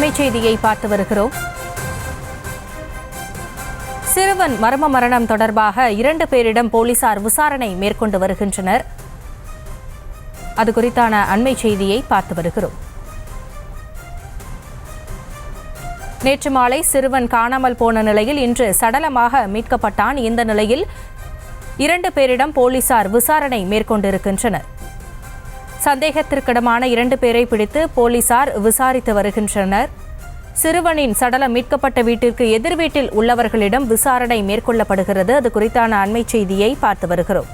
அண்மை செய்தியை பார்த்து வருகிறோம். சிறுவன் மர்ம மரணம் தொடர்பாக 2 பேரிடம் போலீசார் விசாரணை மேற்கொண்டு வருகின்றனர். அது குறித்தான அண்மை செய்தியை பார்த்து வருகிறோம். நேற்று மாலை சிறுவன் காணாமல் போன நிலையில் இன்று சடலமாக மீட்கப்பட்டான். இந்த நிலையில் 2 பேரிடம் போலீசார் விசாரணை மேற்கொண்டிருக்கின்றனர். சந்தேகத்திற்கிடமான 2 பேரை பிடித்து போலீசார் விசாரித்து வருகின்றனர். சிறுவனின் சடலம் மீட்கப்பட்ட வீட்டிற்கு எதிர் வீட்டில் உள்ளவர்களிடம் விசாரணை மேற்கொள்ளப்படுகிறது. அது குறித்தான அண்மை செய்தியை பார்த்து வருகிறோம்.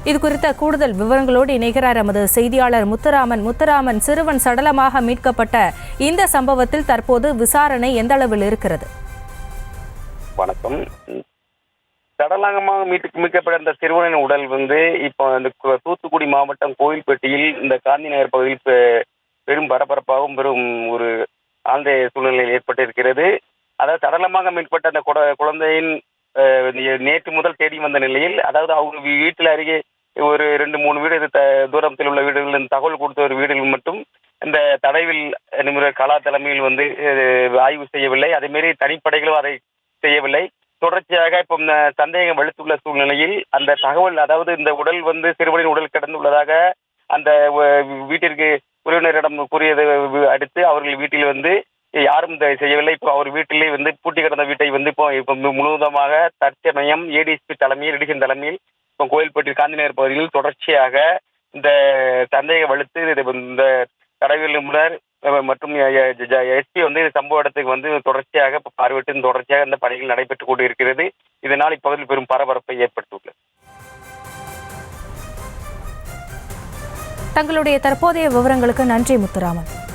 இது குறித்த கூடுதல் விவரங்களோடு இணைகிறார் எமது செய்தியாளர் முத்துராமன். சிறுவன் சடலமாக மீட்கப்பட்ட இந்த சம்பவத்தில் தற்போது விசாரணை எந்த அளவில் இருக்கிறது? வணக்கம். சடலமாக மீட்கப்பட்ட இந்த சிறுவனின் உடல் இப்போ இந்த தூத்துக்குடி மாவட்டம் கோயில்பட்டியில் இந்த காந்தி நகர் பகுதியில் பெரும் பரபரப்பாகவும் பெரும் ஒரு ஆழ்ந்த சூழ்நிலையில் ஏற்பட்டிருக்கிறது. அதாவது சடலமாக மீட்கப்பட்ட அந்த குழந்தையின் நேற்று முதல் தேடி வந்த நிலையில், அதாவது அவங்க வீட்டில் அருகே ஒரு 2-3 வீடு தூரத்தில் உள்ள வீடுகளில் தகவல் கொடுத்த ஒரு வீடுகள் மட்டும் இந்த தடவில் நிபுணர் கலா தலைமையில் ஆய்வு செய்யவில்லை. அதேமாரி தனிப்படைகளும் அதை செய்யவில்லை. தொடர்ச்சியாக இப்போ சந்தேகம் வலுத்துள்ள சூழ்நிலையில் அந்த தகவல், அதாவது இந்த உடல் சிறுவனின் உடல் கிடந்துள்ளதாக அந்த வீட்டிற்கு உறவினரிடம் கூறியதை அடுத்து அவர்கள் வீட்டில் யாரும் செய்யவில்லை. இப்போ அவர் வீட்டிலே பூட்டி கிடந்த வீட்டை இப்போ முழுவதுமாக தற்சமயம் ஏடிஎஸ்பி தலைமையில் எடிசன் தலைமையில் இப்போ கோயில்பட்டி காந்தி நகர் பகுதியில் தொடர்ச்சியாக இந்த சந்தேகம் வலுத்து இந்த கடவுள் நிபுணர் மற்றும் எஸ்பி சம்பவ இடத்துக்கு தொடர்ச்சியாக பார்வையிட்டு தொடர்ச்சியாக இந்த பணிகள் நடைபெற்றுக் கொண்டு இருக்கிறது. இதனால் இப்பகுதியில் பெரும் பரபரப்பை ஏற்படுத்தியுள்ளது. தங்களுடைய தற்போதைய விவரங்களுக்கு நன்றி முத்துராமன்.